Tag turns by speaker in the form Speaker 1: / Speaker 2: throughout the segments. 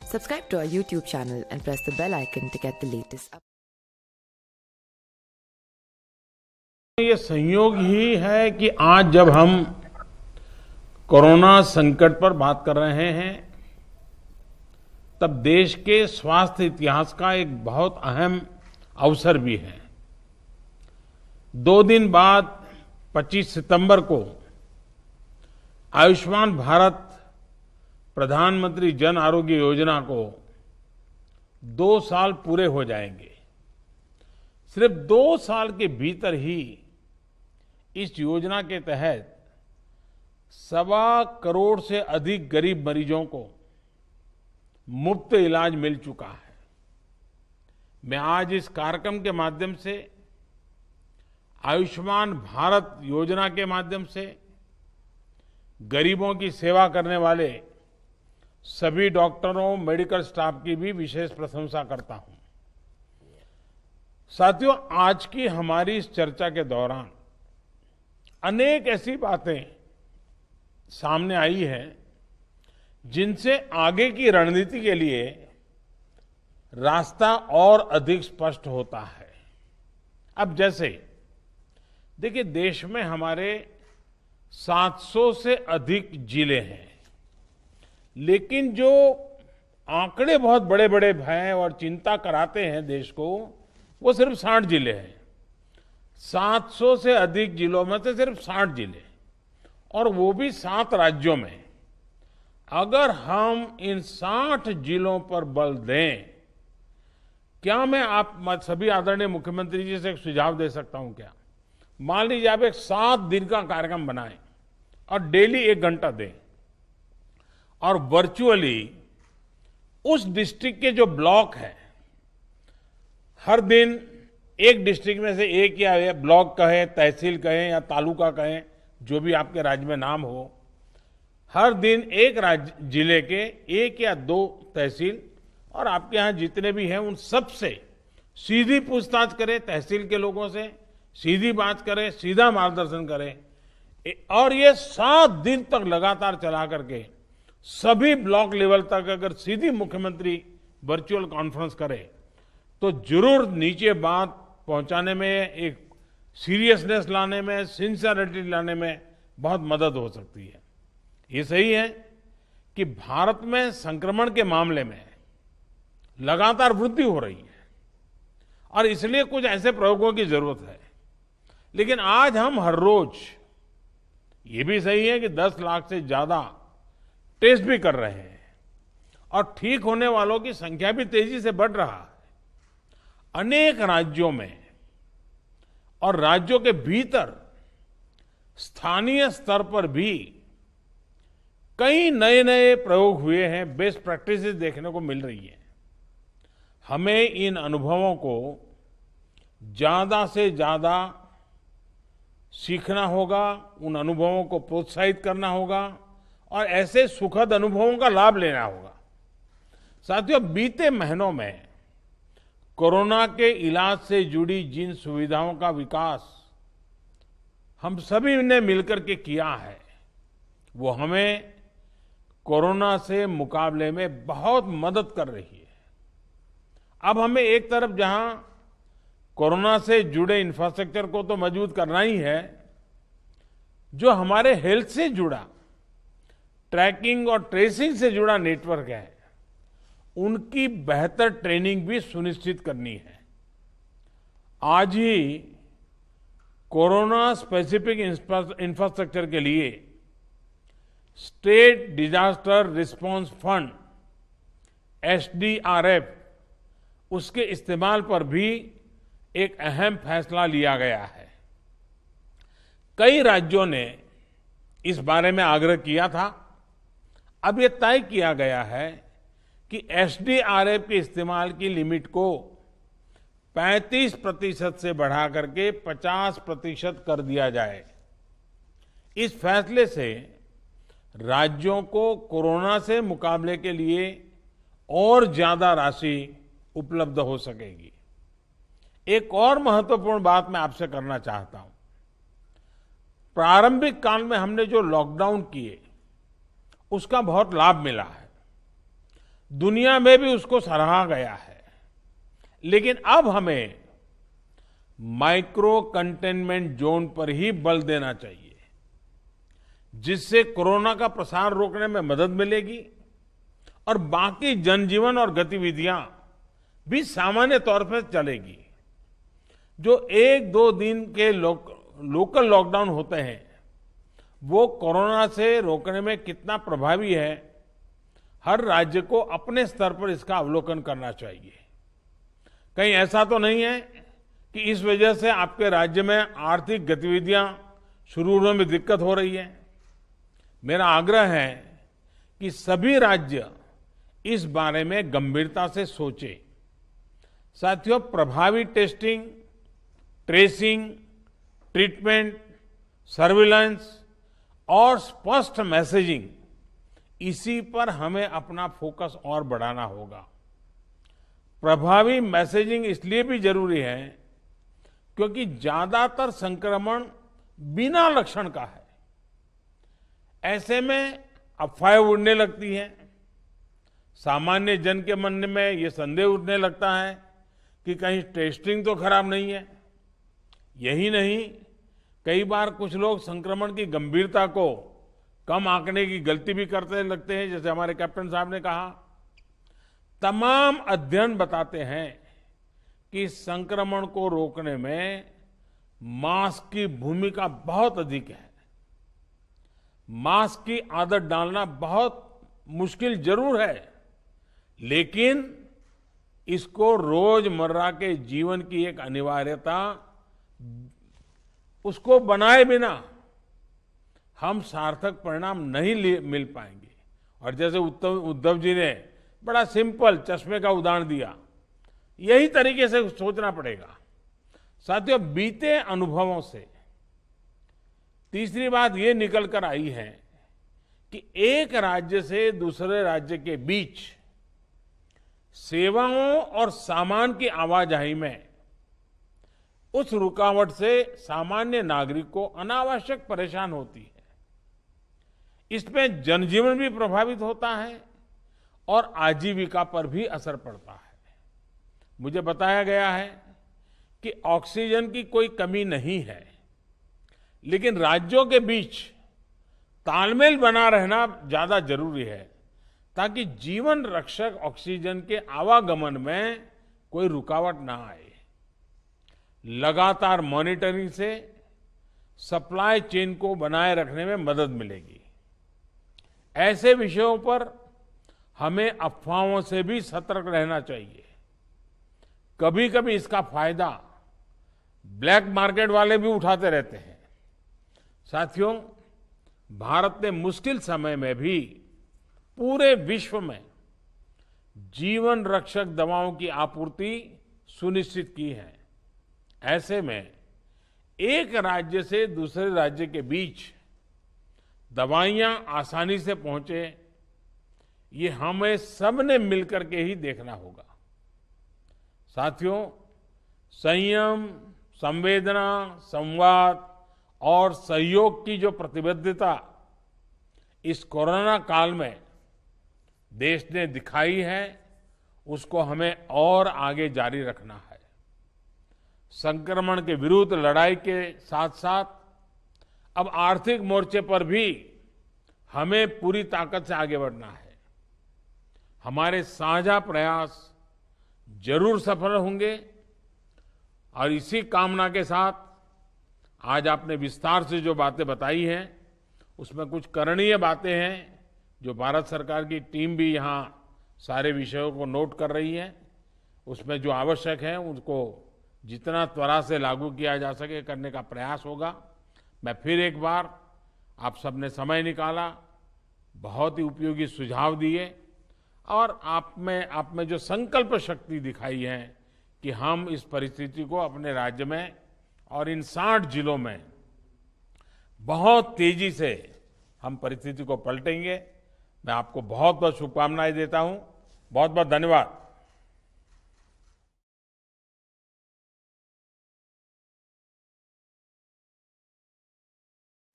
Speaker 1: Subscribe to our YouTube channel and press the bell icon to get the latest updates.
Speaker 2: ये संयोग ही है कि आज जब हम कोरोना संकट पर बात कर रहे हैं, तब देश के स्वास्थ्य इतिहास का एक बहुत अहम अवसर भी है। 2 दिन बाद 25 सितंबर को आयुष्मान भारत प्रधानमंत्री जन आरोग्य योजना को 2 साल पूरे हो जाएंगे। सिर्फ 2 साल के भीतर ही इस योजना के तहत 1.25 करोड़ से अधिक गरीब मरीजों को मुफ्त इलाज मिल चुका है। मैं आज इस कार्यक्रम के माध्यम से आयुष्मान भारत योजना के माध्यम से गरीबों की सेवा करने वाले सभी डॉक्टरों, मेडिकल स्टाफ की भी विशेष प्रशंसा करता हूं। साथियों, आज की हमारी इस चर्चा के दौरान अनेक ऐसी बातें सामने आई हैं जिनसे आगे की रणनीति के लिए रास्ता और अधिक स्पष्ट होता है। अब जैसे देखिए, देश में हमारे 700 से अधिक जिले हैं, लेकिन जो आंकड़े बहुत बड़े बड़े हैं और चिंता कराते हैं देश को, वो सिर्फ 60 जिले हैं। 700 से अधिक जिलों में से सिर्फ 60 जिले, और वो भी 7 राज्यों में। अगर हम इन 60 जिलों पर बल दें, क्या मैं आप सभी आदरणीय मुख्यमंत्री जी से एक सुझाव दे सकता हूं क्या? मान लीजिए आप एक 7 दिन का कार्यक्रम बनाएं और डेली 1 घंटा दें, और वर्चुअली उस डिस्ट्रिक्ट के जो ब्लॉक है, हर दिन एक डिस्ट्रिक्ट में से एक या ब्लॉक कहें, तहसील कहें या तालुका कहें, जो भी आपके राज्य में नाम हो, हर दिन एक जिले के 1 या 2 तहसील और आपके यहां जितने भी हैं उन सब से सीधी पूछताछ करें, तहसील के लोगों से सीधी बात करें, सीधा मार्गदर्शन करें, और ये 7 दिन तक लगातार चला करके सभी ब्लॉक लेवल तक अगर सीधी मुख्यमंत्री वर्चुअल कॉन्फ्रेंस करे, तो जरूर नीचे बात पहुंचाने में, एक सीरियसनेस लाने में, सिंसियरिटी लाने में बहुत मदद हो सकती है। ये सही है कि भारत में संक्रमण के मामले में लगातार वृद्धि हो रही है और इसलिए कुछ ऐसे प्रयोगों की जरूरत है। लेकिन आज हम हर रोज, ये भी सही है कि 10 लाख से ज्यादा टेस्ट भी कर रहे हैं और ठीक होने वालों की संख्या भी तेजी से बढ़ रहा है। अनेक राज्यों में और राज्यों के भीतर स्थानीय स्तर पर भी कई नए नए प्रयोग हुए हैं, बेस्ट प्रैक्टिसेस देखने को मिल रही है। हमें इन अनुभवों को ज्यादा से ज्यादा सीखना होगा, उन अनुभवों को प्रोत्साहित करना होगा और ऐसे सुखद अनुभवों का लाभ लेना होगा। साथियों, बीते महीनों में कोरोना के इलाज से जुड़ी जिन सुविधाओं का विकास हम सभी ने मिलकर के किया है, वो हमें कोरोना से मुकाबले में बहुत मदद कर रही है। अब हमें एक तरफ जहां कोरोना से जुड़े इंफ्रास्ट्रक्चर को तो मजबूत करना ही है, जो हमारे हेल्थ से जुड़ा, ट्रैकिंग और ट्रेसिंग से जुड़ा नेटवर्क है, उनकी बेहतर ट्रेनिंग भी सुनिश्चित करनी है। आज ही कोरोना स्पेसिफिक इंफ्रास्ट्रक्चर के लिए state disaster response fund SDRF, उसके इस्तेमाल पर भी एक अहम फैसला लिया गया है। कई राज्यों ने इस बारे में आग्रह किया था। अब यह तय किया गया है कि SDRF के इस्तेमाल की लिमिट को 35% से बढ़ा करके 50% कर दिया जाए। इस फैसले से राज्यों को कोरोना से मुकाबले के लिए और ज्यादा राशि उपलब्ध हो सकेगी। एक और महत्वपूर्ण बात मैं आपसे करना चाहता हूं। प्रारंभिक काल में हमने जो लॉकडाउन किए, उसका बहुत लाभ मिला है। दुनिया में भी उसको सराहा गया है। लेकिन अब हमें माइक्रो कंटेनमेंट जोन पर ही बल देना चाहिए, जिससे कोरोना का प्रसार रोकने में मदद मिलेगी और बाकी जनजीवन और गतिविधियां भी सामान्य तौर पर चलेगी। जो 1-2 दिन के लोकल लॉकडाउन होते हैं, वो कोरोना से रोकने में कितना प्रभावी है, हर राज्य को अपने स्तर पर इसका अवलोकन करना चाहिए। कहीं ऐसा तो नहीं है कि इस वजह से आपके राज्य में आर्थिक गतिविधियां शुरू होने में दिक्कत हो रही है। मेरा आग्रह है कि सभी राज्य इस बारे में गंभीरता से सोचें। साथियों, प्रभावी टेस्टिंग, ट्रेसिंग, ट्रीटमेंट, सर्विलांस और स्पष्ट मैसेजिंग, इसी पर हमें अपना फोकस और बढ़ाना होगा। प्रभावी मैसेजिंग इसलिए भी जरूरी है क्योंकि ज्यादातर संक्रमण बिना लक्षण का है। ऐसे में अफवाहें उड़ने लगती हैं। सामान्य जन के मन में ये संदेह उठने लगता है कि कहीं टेस्टिंग तो खराब नहीं है। यही नहीं, कई बार कुछ लोग संक्रमण की गंभीरता को कम आंकने की गलती भी करते लगते हैं। जैसे हमारे कैप्टन साहब ने कहा, तमाम अध्ययन बताते हैं कि संक्रमण को रोकने में मास्क की भूमिका बहुत अधिक है। मास्क की आदत डालना बहुत मुश्किल जरूर है, लेकिन इसको रोजमर्रा के जीवन की एक अनिवार्यता, उसको बनाए बिना हम सार्थक परिणाम नहीं मिल पाएंगे। और जैसे उद्धव जी ने बड़ा सिंपल चश्मे का उदाहरण दिया, यही तरीके से सोचना पड़ेगा। साथियों, बीते अनुभवों से तीसरी बात ये निकल कर आई है कि एक राज्य से दूसरे राज्य के बीच सेवाओं और सामान की आवाजाही में उस रुकावट से सामान्य नागरिक को अनावश्यक परेशान होती है। इसमें जनजीवन भी प्रभावित होता है और आजीविका पर भी असर पड़ता है। मुझे बताया गया है कि ऑक्सीजन की कोई कमी नहीं है, लेकिन राज्यों के बीच तालमेल बना रहना ज्यादा जरूरी है ताकि जीवन रक्षक ऑक्सीजन के आवागमन में कोई रुकावट ना आए। लगातार मॉनिटरिंग से सप्लाई चेन को बनाए रखने में मदद मिलेगी। ऐसे विषयों पर हमें अफवाहों से भी सतर्क रहना चाहिए। कभी कभी इसका फायदा ब्लैक मार्केट वाले भी उठाते रहते हैं। साथियों, भारत ने मुश्किल समय में भी पूरे विश्व में जीवन रक्षक दवाओं की आपूर्ति सुनिश्चित की है। ऐसे में एक राज्य से दूसरे राज्य के बीच दवाइयां आसानी से पहुंचे, ये हमें सबने मिलकर के ही देखना होगा। साथियों, संयम, संवेदना, संवाद और सहयोग की जो प्रतिबद्धता इस कोरोना काल में देश ने दिखाई है, उसको हमें और आगे जारी रखना है। संक्रमण के विरुद्ध लड़ाई के साथ साथ अब आर्थिक मोर्चे पर भी हमें पूरी ताकत से आगे बढ़ना है। हमारे साझा प्रयास जरूर सफल होंगे और इसी कामना के साथ आज आपने विस्तार से जो बातें बताई हैं, उसमें कुछ करणीय बातें हैं जो भारत सरकार की टीम भी यहाँ सारे विषयों को नोट कर रही है। उसमें जो आवश्यक है उनको जितना त्वरा से लागू किया जा सके करने का प्रयास होगा। मैं फिर एक बार आप सबने समय निकाला, बहुत ही उपयोगी सुझाव दिए और आप में जो संकल्प शक्ति दिखाई है कि हम इस परिस्थिति को अपने राज्य में और इन 60 जिलों में बहुत तेजी से हम परिस्थिति को पलटेंगे। मैं आपको बहुत बहुत शुभकामनाएं देता हूं। बहुत बहुत धन्यवाद।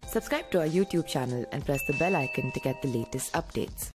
Speaker 1: Subscribe to our YouTube channel and press the bell icon to get the latest updates.